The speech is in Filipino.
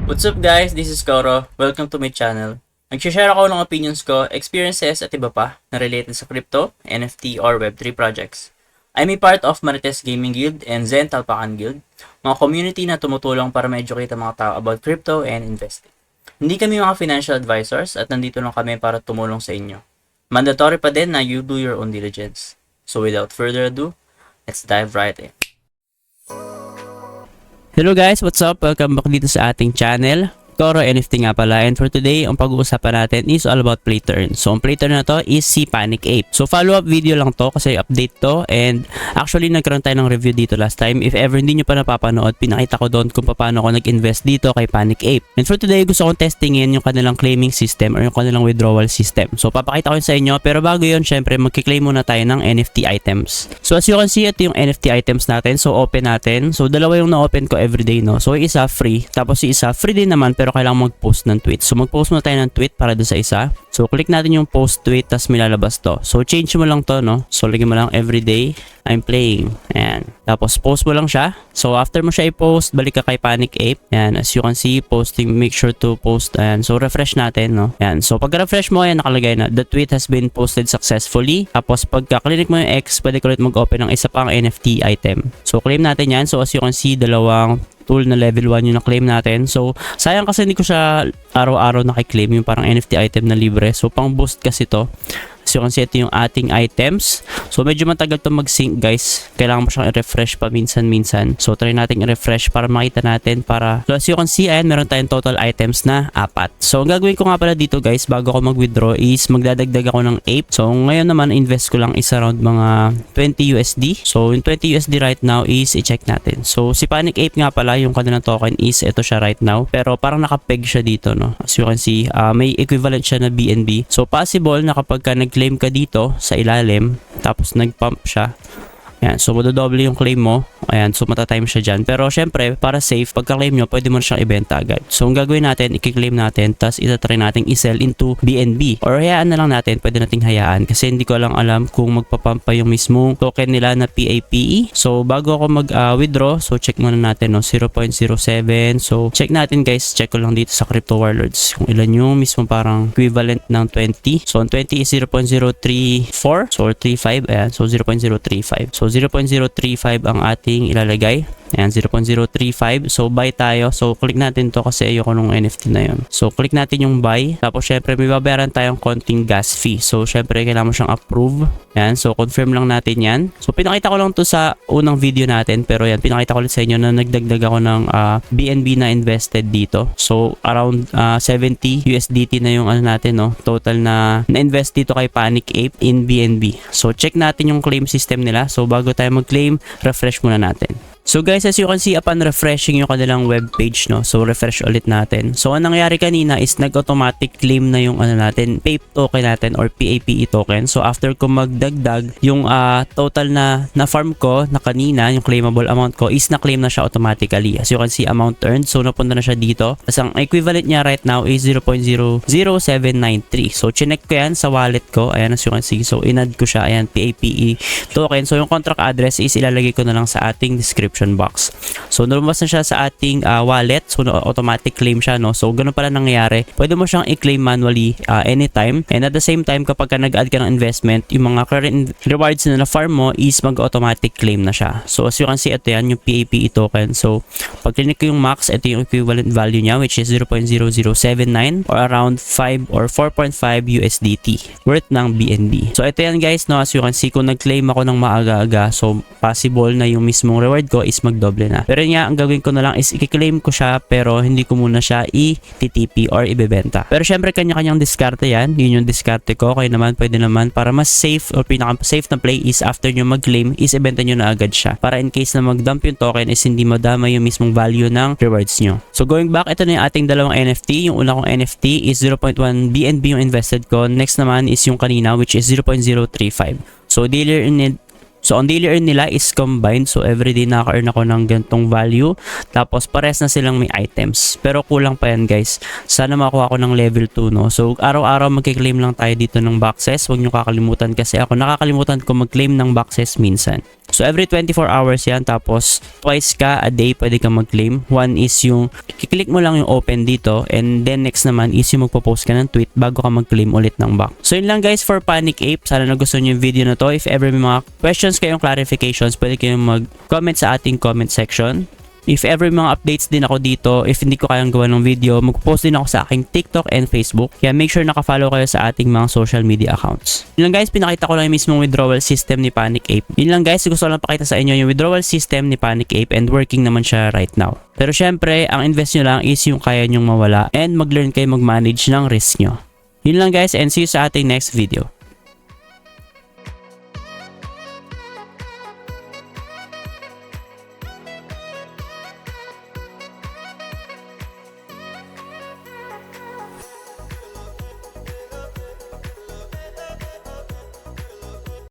What's up guys, this is Koro. Welcome to my channel. Nag-share ako ng opinions ko, experiences at iba pa na related sa crypto, NFT or Web3 projects. I'm a part of Marites Gaming Guild and Zen Talpakan Guild, mga community na tumutulong para ma-educate ang mga tao about crypto and investing. Hindi kami mga financial advisors at nandito lang kami para tumulong sa inyo. Mandatory pa din na you do your own diligence. So without further ado, let's dive right in. Hello guys, what's up? Welcome back dito sa ating channel. Koro NFT nga pala, and for today, ang pag-uusapan natin is all about play to earn. So, ang play to earn na to is si Panic Ape. So, follow-up video lang to kasi update to, and actually, nagkaroon tayo ng review dito last time. If ever hindi nyo pa napapanood, pinakita ko doon kung paano ako nag-invest dito kay Panic Ape. And for today, gusto kong testingin yung kanilang claiming system or yung kanilang withdrawal system. So, papakita ko yun sa inyo, pero bago yun, syempre, magkiklaim muna tayo ng NFT items. So, as you can see, ito yung NFT items natin. So, open natin. So, dalawa yung na-open ko everyday, no? So, isa free, tapos yung isa free din naman, pero kailangan mag-post ng tweet. So, mag-post muna tayo ng tweet para doon sa isa. So, click natin yung post tweet, tapos milalabas to. So, change mo lang to, no? So, lagyan mo lang everyday I'm playing. Ayan. Tapos, post mo lang siya. So, after mo siya i-post, balik ka kay Panic Ape. Ayan. As you can see, posting, make sure to post. Ayan. So, refresh natin, no? Ayan. So, pag-refresh mo, ayan, nakalagay na, the tweet has been posted successfully. Tapos, pagka-click mo yung X, pwede ka ulit mag-open ng isa pang NFT item. So, claim natin yan. So, as you can see, dalawang tool na level 1 yung na-claim natin. So, sayang kasi hindi ko siya araw-araw nakiklaim yung parang NFT item na libre. So, pang boost kasi to. So, you can see ito yung ating items. So, medyo matagal to mag-sync guys. Kailangan mo siyang i-refresh pa minsan-minsan. So, try natin i-refresh para makita natin para... So, as you can see, ayan, meron tayong total items na 4. So, ang gagawin ko nga pala dito guys, bago ako mag-withdraw is magdadagdag ako ng ape. So, ngayon naman, invest ko lang is around mga 20 USD. So, yung 20 USD right now is i-check natin. So, si Panic Ape nga pala, yung kanilang token is ito siya right now. Pero parang nakapeg siya dito, no? As you can see, may equivalent siya na BNB. So, possible na kapag ka nag-claim ka dito sa ilalim, tapos nag-pump siya, ayan, so madodoble yung claim mo. Ayan, so matatime siya dyan. Pero syempre, para safe, pagka-claim nyo, pwede mo na siyang ibenta agad. So ang gagawin natin, i-claim natin, tapos itatry natin i-sell into BNB. Or hayaan na lang natin, pwede nating hayaan. Kasi hindi ko lang alam kung magpapump pa yung mismong token nila na PAPE. So bago ako mag-withdraw, so check muna natin, no, 0.07. So check natin guys, check ko lang dito sa Crypto Warlords kung ilan yung mismo parang equivalent ng 20. So ang 20 is 0.034. So 35, ayan, so 0.035. So 0.035 ang ating ilalagay. Ayan, 0.035. So, buy tayo. So, click natin to kasi ayoko nung NFT na yun. So, click natin yung buy. Tapos, syempre, may babayaran tayong konting gas fee. So, syempre, kailangan mo siyang approve. Ayan, so, confirm lang natin yan. So, pinakita ko lang to sa unang video natin. Pero, yan, pinakita ko ulit sa inyo na nagdagdag ako ng BNB na invested dito. So, around 70 USDT na yung ano natin, no? Total na na-invest dito kay Panic Ape in BNB. So, check natin yung claim system nila. So, bago tayo mag-claim, refresh muna natin. So guys, as you can see, upon refreshing yung kanilang web page, no? So refresh ulit natin. So ang nangyari kanina is nag-automatic claim na yung ano natin, PAPE token natin or PAPE token. So after ko magdagdag, yung total na farm ko na kanina, yung claimable amount ko is na-claim na siya automatically. As you can see, amount earned. So napunta na siya dito. As ang equivalent niya right now is 0.00793. So chinek ko yan sa wallet ko. Ayan, as you can see. So inad ko siya. Ayan, PAPE token. So yung contract address is ilalagay ko na lang sa ating description box. So, lumabas na siya sa ating wallet. So, automatic claim siya, no? So, ganun pala nangyayari. Pwede mo siyang i-claim manually anytime. And at the same time, kapag ka nag-add ka ng investment, yung mga current rewards na na-farm mo is mag-automatic claim na siya. So, as you can see, ito yan, yung PAPE token. So, pag click ko yung max, ito yung equivalent value niya, which is 0.0079 or around 5 or 4.5 USDT worth ng BNB. So, ito yan guys, no? As you can see, kung nag-claim ako ng maaga-aga, so, possible na yung mismong reward ko is magdoble na. Pero nga, ang gagawin ko na lang is i-claim ko siya pero hindi ko muna siya i-TTP or ibebenta. Pero syempre, kanya-kanyang diskarte yan. Yun yung diskarte ko. Kaya naman, pwede naman para mas safe or pinaka-safe na play is after nyo mag-claim is ibenta nyo na agad siya. Para in case na mag-dump yung token is hindi madama yung mismong value ng rewards nyo. So going back, ito na yung ating dalawang NFT. Yung una kong NFT is 0.1 BNB yung invested ko. Next naman is yung kanina which is 0.035. So daily ang daily earn nila is combined. So, everyday naka-earn ako ng gantong value. Tapos, pares na silang may items. Pero kulang pa yan, guys. Sana makuha ako ng level 2, no? So, araw-araw magkiklaim lang tayo dito ng boxes. Huwag nyo kakalimutan kasi ako nakakalimutan ko mag-claim ng boxes minsan. So every 24 hours yan, tapos twice ka a day pwede kang mag-claim. One is yung kiklik mo lang yung open dito, and then next naman is yung magpo-post ka ng tweet bago ka mag-claim ulit ng back. So yun lang guys for Panic Ape. Sana nagustuhan nyo yung video na to. If ever may mga questions kayong clarifications, pwede kayong mag-comment sa ating comment section. If ever mga updates din ako dito, if hindi ko kayang gawa ng video, mag-post din ako sa aking TikTok and Facebook. Kaya make sure naka-follow kayo sa ating mga social media accounts. Yun lang guys, pinakita ko lang yung mismong withdrawal system ni Panic Ape. Yun lang guys, gusto ko lang pakita sa inyo yung withdrawal system ni Panic Ape, and working naman siya right now. Pero syempre, ang invest nyo lang is yung kaya nyong mawala, and mag-learn kayo mag-manage ng risk nyo. Yun lang guys, and see you sa ating next video.